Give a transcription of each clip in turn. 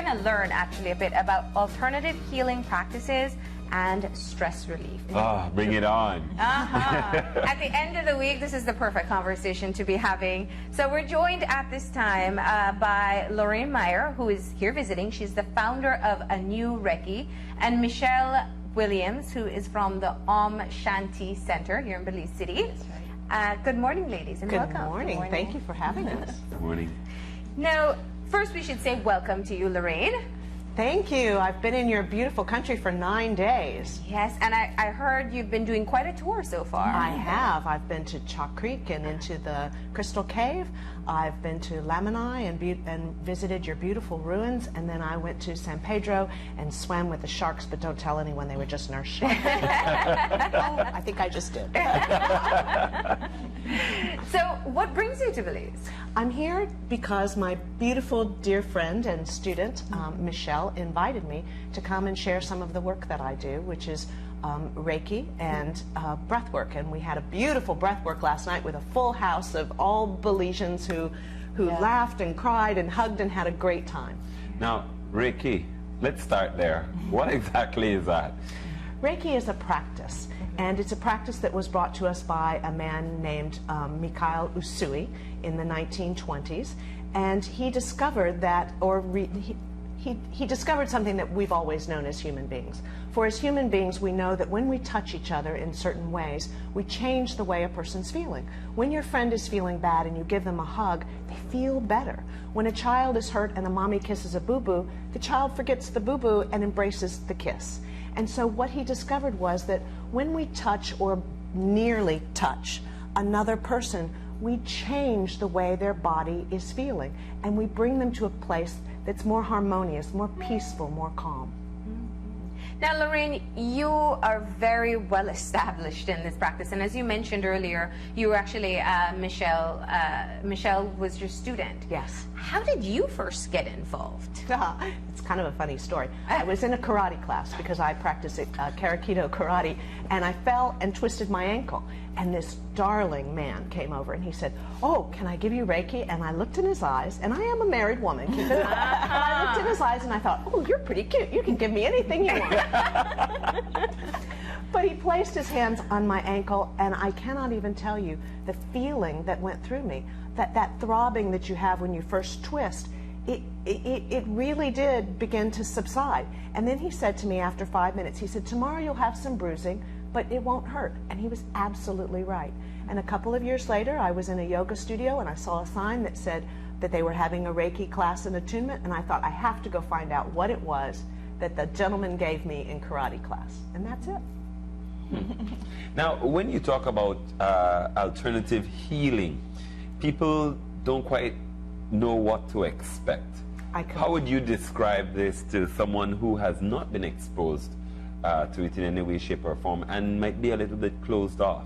to learn actually a bit about alternative healing practices and stress relief. Bring it on. At the end of the week, this is the perfect conversation to be having. So we're joined at this time by Lorraine Meyer, who is here visiting. She's the founder of A New Reiki, and Michelle Williams, who is from the Om Shanti Center here in Belize City. That's right. Good morning, ladies, and welcome. Good morning. Thank you for having us. Good morning. Now, first we should say welcome to you, Lorraine. Thank you. I've been in your beautiful country for 9 days. Yes, and I heard you've been doing quite a tour so far. I have. I've been to Chalk Creek and into the Crystal Cave. I've been to Lamanai and visited your beautiful ruins, and then I went to San Pedro and swam with the sharks, but don't tell anyone, they were just nurse sharks. I think I just did. So what brings you to Belize? I'm here because my beautiful dear friend and student, Michelle, invited me to come and share some of the work that I do, which is Reiki and breath work. And we had a beautiful breath work last night with a full house of all Belizeans who laughed and cried and hugged and had a great time. Now, Reiki, let's start there. What exactly is that? Reiki is a practice, and it's a practice that was brought to us by a man named Mikhail Usui in the 1920s, and he discovered that, he discovered something that we've always known as human beings. For as human beings, we know that when we touch each other in certain ways, we change the way a person's feeling. When your friend is feeling bad and you give them a hug, they feel better. When a child is hurt and a mommy kisses a boo-boo, the child forgets the boo-boo and embraces the kiss. And so what he discovered was that when we touch or nearly touch another person, we change the way their body is feeling, and we bring them to a place that's more harmonious, more peaceful, more calm. Now, Lorraine, you are very well established in this practice, and as you mentioned earlier, you were actually Michelle was your student. Yes. How did you first get involved? It's kind of a funny story. I was in a karate class because I practice Karakido karate, and I fell and twisted my ankle. And this darling man came over and he said, "Oh, can I give you Reiki?" And I looked in his eyes, and I am a married woman, keep it in mind. And I looked in his eyes and I thought, "Oh, you're pretty cute. You can give me anything you want." But he placed his hands on my ankle, and I cannot even tell you the feeling that went through me. That throbbing that you have when you first twist, it really did begin to subside. And then he said to me after 5 minutes, he said, "Tomorrow you'll have some bruising, but it won't hurt." And he was absolutely right. And a couple of years later, I was in a yoga studio and I saw a sign that said that they were having a Reiki class in attunement, and I thought, I have to go find out what it was that the gentleman gave me in karate class. And that's it. Now, when you talk about alternative healing, people don't quite know what to expect. How would you describe this to someone who has not been exposed to it in any way, shape, or form, and might be a little bit closed off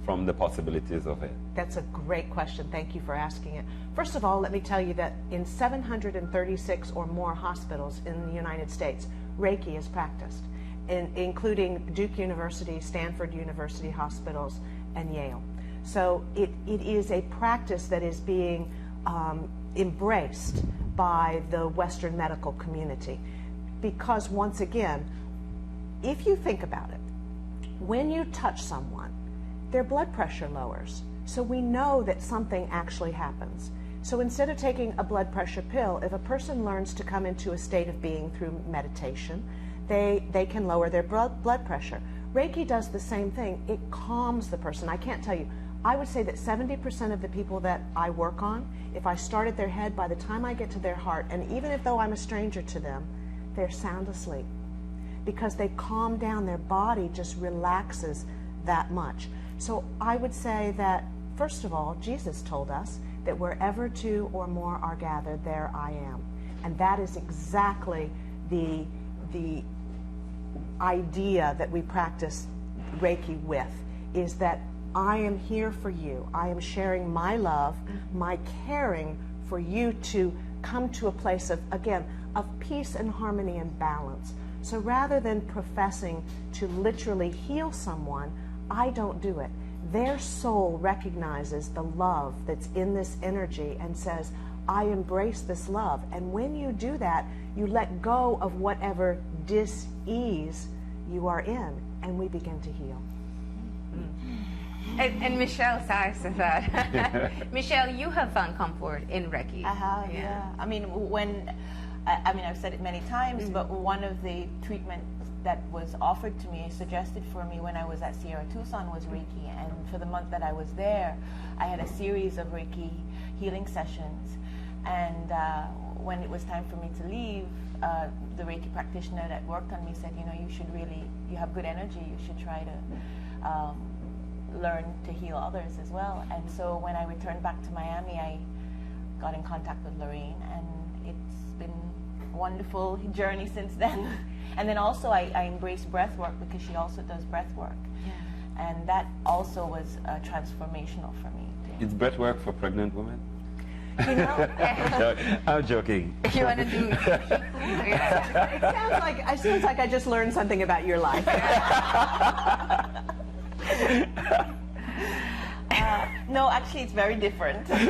from the possibilities of it? That's a great question. Thank you for asking it. First of all, let me tell you that in 736 or more hospitals in the United States, Reiki is practiced, including Duke University, Stanford University hospitals, and Yale. So it is a practice that is being embraced by the Western medical community. Because once again, if you think about it, when you touch someone, their blood pressure lowers. So we know that something actually happens. So instead of taking a blood pressure pill, if a person learns to come into a state of being through meditation, they can lower their blood pressure. Reiki does the same thing. It calms the person. I can't tell you. I would say that 70% of the people that I work on, if I start at their head, by the time I get to their heart, and even if though I'm a stranger to them, they're sound asleep. Because they calm down, their body just relaxes that much. So I would say that, first of all, Jesus told us that wherever two or more are gathered, there I am. And that is exactly the idea that we practice Reiki with, is that I am here for you. I am sharing my love, my caring for you to come to a place of, again, of peace and harmony and balance. So rather than professing to literally heal someone, I don't do it. their soul recognizes the love that's in this energy and says, I embrace this love. And when you do that, you let go of whatever dis-ease you are in, and we begin to heal. And Michelle, sorry for that. Michelle, you have found comfort in Reiki. I have, yeah. I mean, I've said it many times, but one of the treatments that was offered to me, suggested for me when I was at Sierra Tucson was Reiki. And for the month that I was there, I had a series of Reiki healing sessions. And when it was time for me to leave, the Reiki practitioner that worked on me said, you have good energy, you should try to learn to heal others as well. And so when I returned back to Miami, I got in contact with Lorraine, and it's been a wonderful journey since then. And then also I embraced breath work because she also does breath work. Yeah. And that also was transformational for me. It's breath work for pregnant women? You know, I'm joking. You want to do it sounds like I just learned something about your life. No, actually, it's very different. But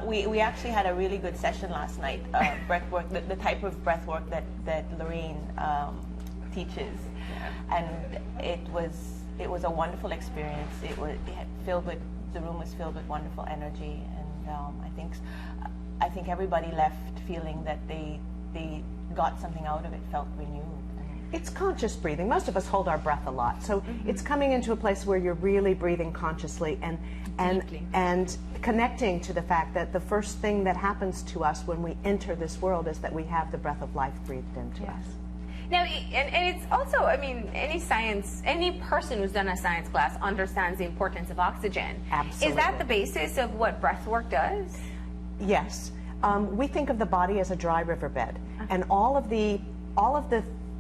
we actually had a really good session last night. Breath work, the type of breath work that Lorraine teaches, and it was a wonderful experience. The room was filled with wonderful energy, and I think everybody left feeling that they got something out of it, felt renewed. It's conscious breathing. Most of us hold our breath a lot, so it's coming into a place where you're really breathing consciously and connecting to the fact that the first thing that happens to us when we enter this world is that we have the breath of life breathed into us. Now, and it's also, any person who's done a science class understands the importance of oxygen. Absolutely. Is that the basis of what breath work does? Yes. We think of the body as a dry riverbed, and all of the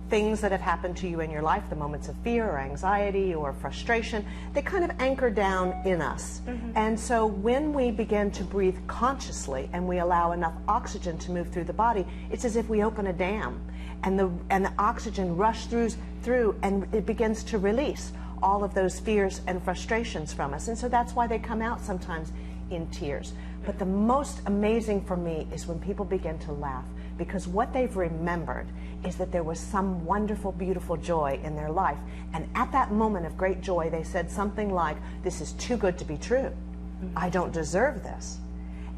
things that have happened to you in your life, the moments of fear or anxiety or frustration, they kind of anchor down in us. And so when we begin to breathe consciously and we allow enough oxygen to move through the body, it's as if we open a dam, and the oxygen rushes through and it begins to release all of those fears and frustrations from us. And so that's why they come out sometimes in tears. But the most amazing for me is when people begin to laugh, because what they've remembered is that there was some wonderful, beautiful joy in their life. And at that moment of great joy, they said something like, this is too good to be true. I don't deserve this.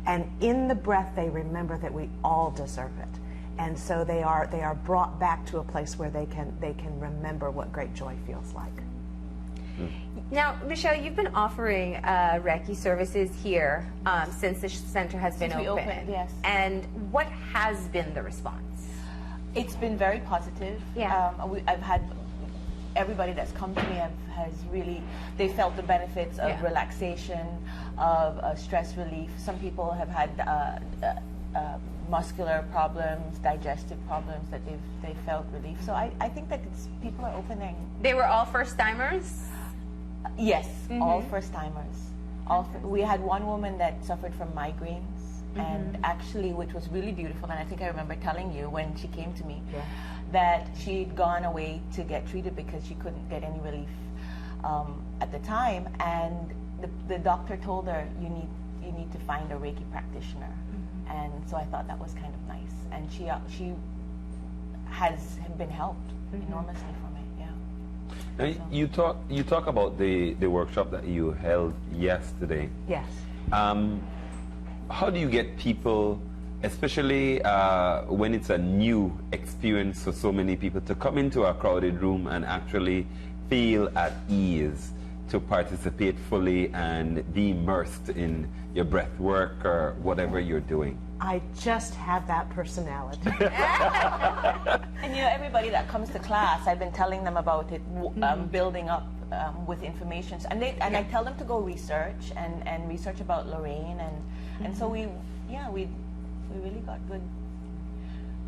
And in the breath, they remember that we all deserve it. And so they are brought back to a place where they can remember what great joy feels like. Now, Michelle, you've been offering Reiki services here since the center has been open. Opened, yes. And what has been the response? It's been very positive. Yeah. I've had everybody that's come to me has really, they felt the benefits of relaxation, of stress relief. Some people have had muscular problems, digestive problems that they felt relief. So I think that people are opening. They were all first-timers? Yes, all first-timers. We had one woman that suffered from migraines, and actually, which was really beautiful, and I think I remember telling you when she came to me, that she'd gone away to get treated because she couldn't get any relief at the time, and the doctor told her, you need to find a Reiki practitioner. And so I thought that was kind of nice, and she has been helped enormously from it. Yeah. Now, you talk about the workshop that you held yesterday. Yes. How do you get people, especially when it's a new experience for so many people, to come into a crowded room and actually feel at ease to participate fully and be immersed in your breath work or whatever you're doing? I just have that personality. And everybody that comes to class, I've been telling them about it, building up with information, and I tell them to go research and research about Lorraine, and so we really got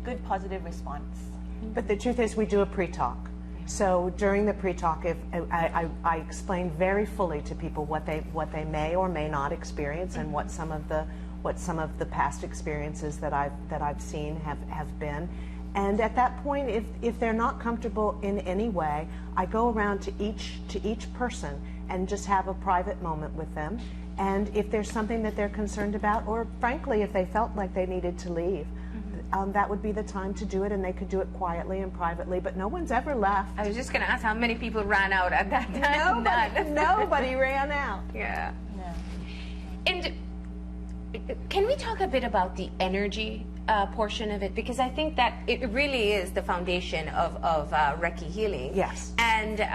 good positive response. But the truth is, we do a pre-talk. So during the pre-talk, I explain very fully to people what they may or may not experience, and what some of the past experiences that I've seen have been, And at that point, if they're not comfortable in any way, I go around to each person and just have a private moment with them. And if there's something that they're concerned about, or frankly, if they felt like they needed to leave, that would be the time to do it, and they could do it quietly and privately, but no one's ever left. I was just going to ask how many people ran out at that time. Nobody ran out. Yeah. And can we talk a bit about the energy portion of it? Because I think that it really is the foundation of Reiki healing. Yes. And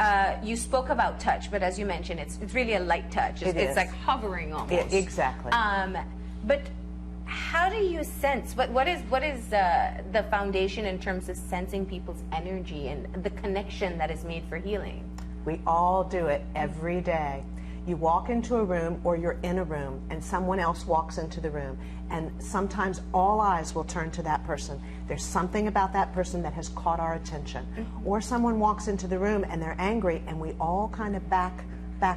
you spoke about touch, but as you mentioned, it's really a light touch. It's like hovering almost. Exactly. But how do you sense, what is the foundation in terms of sensing people's energy and the connection that is made for healing? We all do it every day. You walk into a room, or you're in a room and someone else walks into the room, and sometimes all eyes will turn to that person. There's something about that person that has caught our attention. Or someone walks into the room and they're angry, and we all kind of back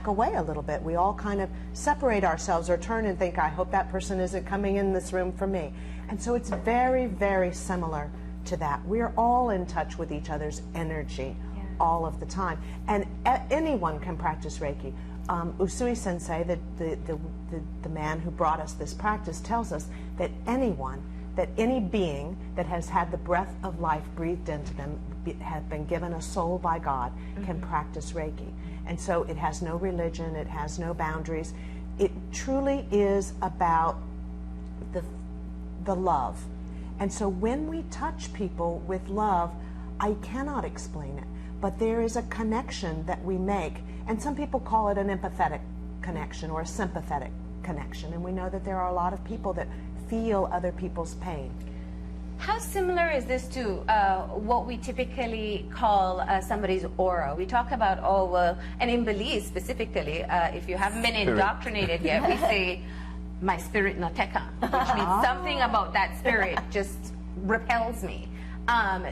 away a little bit. We all kind of separate ourselves or turn and think, I hope that person isn't coming in this room for me. And so it's very, very similar to that. We're all in touch with each other's energy all of the time. And anyone can practice Reiki. Usui Sensei, the man who brought us this practice, tells us that any being that has had the breath of life breathed into them, have been given a soul by God, can practice Reiki. And so it has no religion, it has no boundaries. It truly is about the love. And so when we touch people with love, I cannot explain it, but there is a connection that we make. And some people call it an empathetic connection or a sympathetic connection. And we know that there are a lot of people that feel other people's pain. How similar is this to what we typically call somebody's aura? We talk about, and in Belize specifically, if you haven't been indoctrinated yet, we say, my spirit no teka, which means something about that spirit just repels me.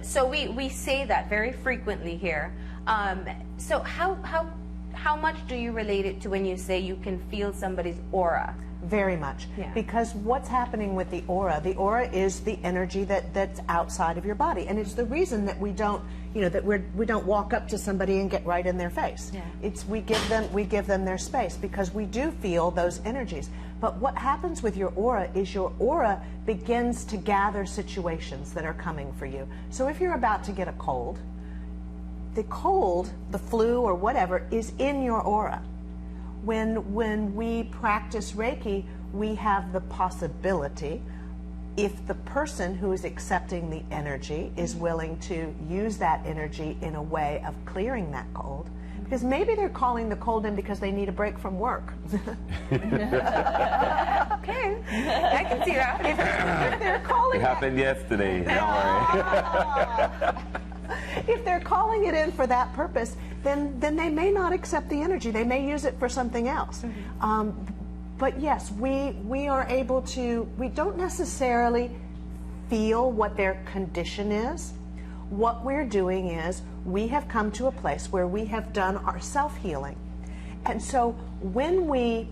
So we say that very frequently here. So how much do you relate it to when you say you can feel somebody's aura? Very much. Yeah. Because what's happening with the aura is the energy that's outside of your body. And it's the reason that we don't, we don't walk up to somebody and get right in their face. Yeah. It's we give them their space, because we do feel those energies. But what happens with your aura is your aura begins to gather situations that are coming for you. So if you're about to get a cold, the flu or whatever, is in your aura. When we practice Reiki, we have the possibility, if the person who is accepting the energy is willing to use that energy in a way of clearing that cold, because maybe they're calling the cold in because they need a break from work. Okay, I can see that. If they're calling it happened yesterday, don't worry. If they're calling it in for that purpose, then they may not accept the energy. They may use it for something else. But yes, we are able to, we don't necessarily feel what their condition is. What we're doing is we have come to a place where we have done our self-healing. And so when we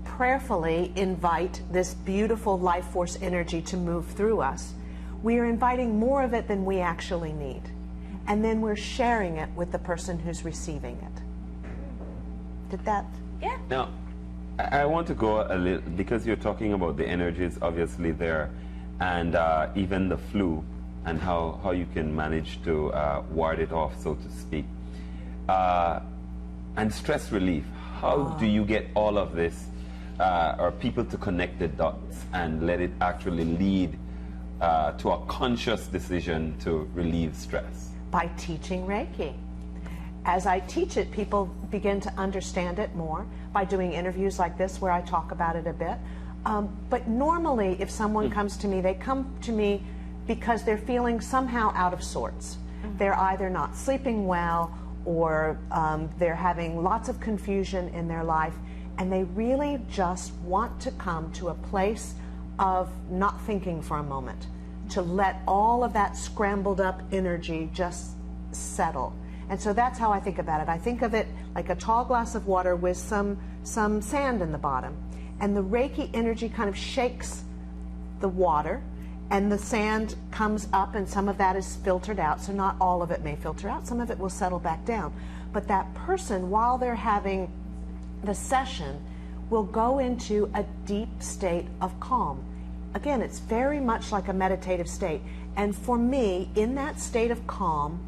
prayerfully invite this beautiful life force energy to move through us, we are inviting more of it than we actually need. And then we're sharing it with the person who's receiving it. Did that? Yeah. Now, I want to go a little, because you're talking about the energies obviously there, and even the flu, and how you can manage to ward it off, so to speak. And stress relief. How do you get all of this, or people to connect the dots and let it actually lead to a conscious decision to relieve stress? By teaching Reiki. As I teach it, people begin to understand it more by doing interviews like this where I talk about it a bit. But normally, if someone comes to me, they come to me because they're feeling somehow out of sorts. They're either not sleeping well, or they're having lots of confusion in their life, and they really just want to come to a place of not thinking for a moment, to let all of that scrambled up energy just settle. And so that's how I think about it. I think of it like a tall glass of water with some sand in the bottom. And the Reiki energy kind of shakes the water, and the sand comes up, and some of that is filtered out. So not all of it may filter out. Some of it will settle back down. But that person, while they're having the session, will go into a deep state of calm. Again, it's very much like a meditative state. And for me, in that state of calm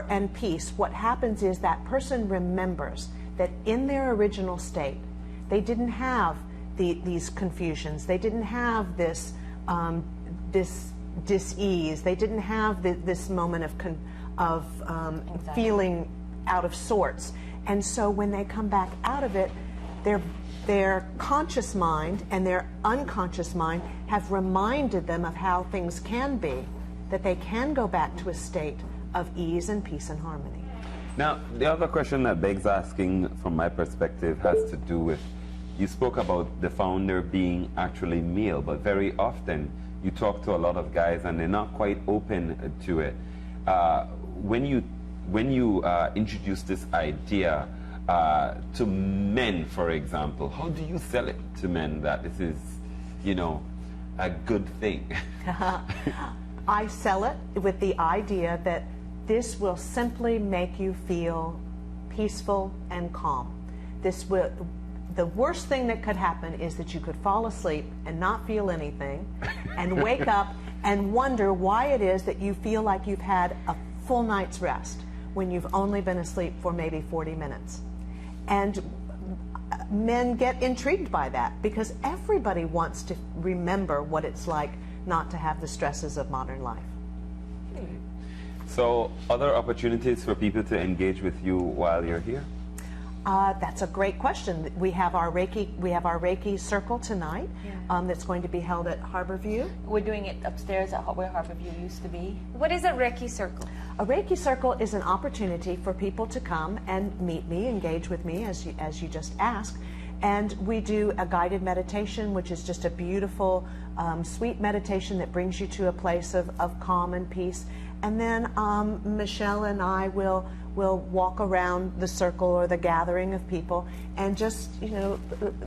and peace, what happens is that person remembers that in their original state, they didn't have these confusions. They didn't have this dis-ease. They didn't have this moment of feeling out of sorts. And so when they come back out of it, their conscious mind and their unconscious mind have reminded them of how things can be, that they can go back to a state of ease and peace and harmony. Now, the other question that begs asking from my perspective has to do with, you spoke about the founder being actually male, but very often you talk to a lot of guys and they're not quite open to it. When you introduce this idea to men, for example, how do you sell it to men that this is, a good thing? I sell it with the idea that this will simply make you feel peaceful and calm. The worst thing that could happen is that you could fall asleep and not feel anything and wake up and wonder why it is that you feel like you've had a full night's rest when you've only been asleep for maybe 40 minutes. And men get intrigued by that because everybody wants to remember what it's like not to have the stresses of modern life. So, other opportunities for people to engage with you while you're here? That's a great question. We have our Reiki circle tonight. That's going to be held at Harborview. We're doing it upstairs at where Harborview used to be. What is a Reiki circle? A Reiki circle is an opportunity for people to come and meet me, engage with me, as you just asked. And we do a guided meditation, which is just a beautiful, sweet meditation that brings you to a place of calm and peace. And then Michelle and I will walk around the circle or the gathering of people and just,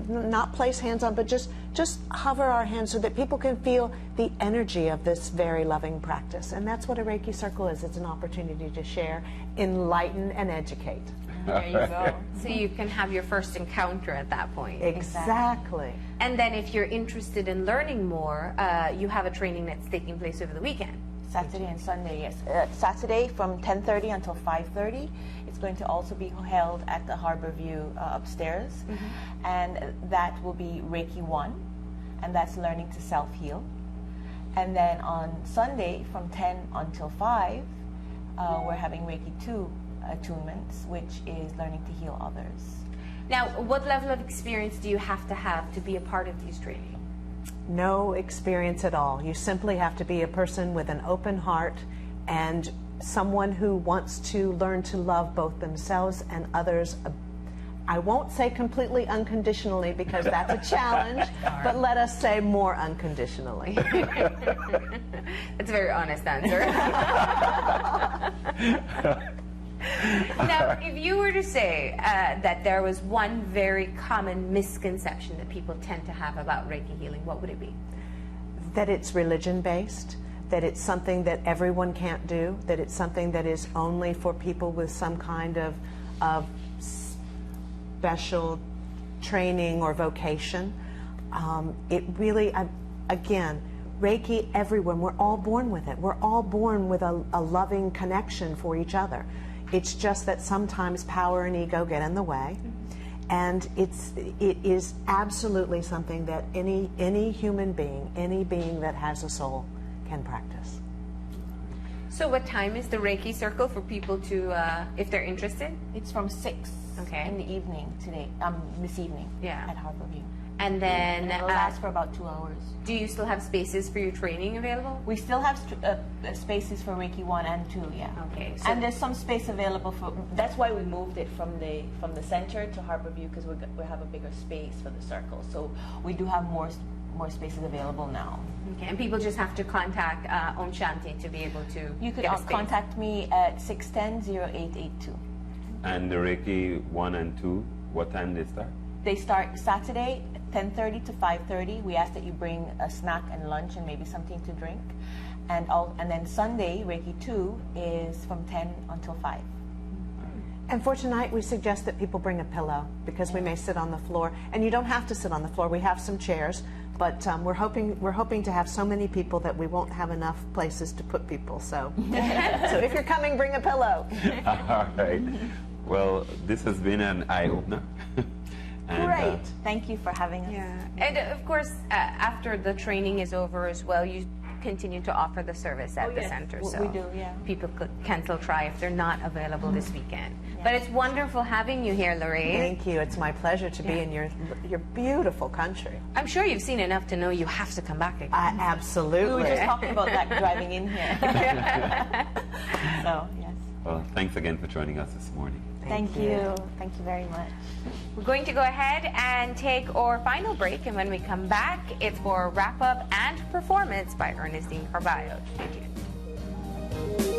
not place hands on, but just hover our hands so that people can feel the energy of this very loving practice. And that's what a Reiki circle is. It's an opportunity to share, enlighten, and educate. There you go. So you can have your first encounter at that point. Exactly. And then if you're interested in learning more, you have a training that's taking place over the weekend. Saturday and Sunday, yes. Saturday from 10:30 until 5:30. It's going to also be held at the Harborview upstairs. Mm-hmm. And that will be Reiki 1, and that's learning to self-heal. And then on Sunday from 10 until 5, we're having Reiki 2 attunements, which is learning to heal others. Now, what level of experience do you have to be a part of these trainings? No experience at all. You simply have to be a person with an open heart and someone who wants to learn to love both themselves and others. I won't say completely unconditionally because that's a challenge, but let us say more unconditionally. That's a very honest answer. Now, if you were to say that there was one very common misconception that people tend to have about Reiki healing, what would it be? That it's religion-based, that it's something that everyone can't do, that it's something that is only for people with some kind of special training or vocation. It really, again, Reiki, everyone, we're all born with it. We're all born with a loving connection for each other. It's just that sometimes power and ego get in the way, and it is absolutely something that any human being, any being that has a soul, can practice. So, what time is the Reiki circle for people to, if they're interested? It's from 6 in the evening today. This evening. Yeah. At Harborview. And then it'll last for about 2 hours. Do you still have spaces for your training available? We still have spaces for Reiki 1 and 2, yeah. Okay. So and there's some space available for. That's why we moved it from the center to Harborview, because we have a bigger space for the circle. So we do have more spaces available now. Okay. And people just have to contact Om Shanti to be able to. You could get a space. contact me at 610-0882. And the Reiki 1 and 2, what time they start? They start Saturday 10:30 to 5:30. We ask that you bring a snack and lunch and maybe something to drink. And then Sunday, Reiki 2 is from 10 until 5. And for tonight, we suggest that people bring a pillow because we may sit on the floor. And you don't have to sit on the floor. We have some chairs, but we're hoping to have so many people that we won't have enough places to put people. So, so if you're coming, bring a pillow. All right. Well, this has been an eye-opener. Great. Thank you for having us. Yeah. And of course, after the training is over as well, you continue to offer the service at the center. So we do, yeah. People can still try if they're not available this weekend. But it's wonderful having you here, Lorraine. Thank you. It's my pleasure to be in your beautiful country. I'm sure you've seen enough to know you have to come back again. Absolutely. We were just talking about that driving in here. So, yes. Well, thanks again for joining us this morning. Thank you. Thank you very much. We're going to go ahead and take our final break, and when we come back, it's for wrap-up and performance by Ernestine Carballo. Stay tuned.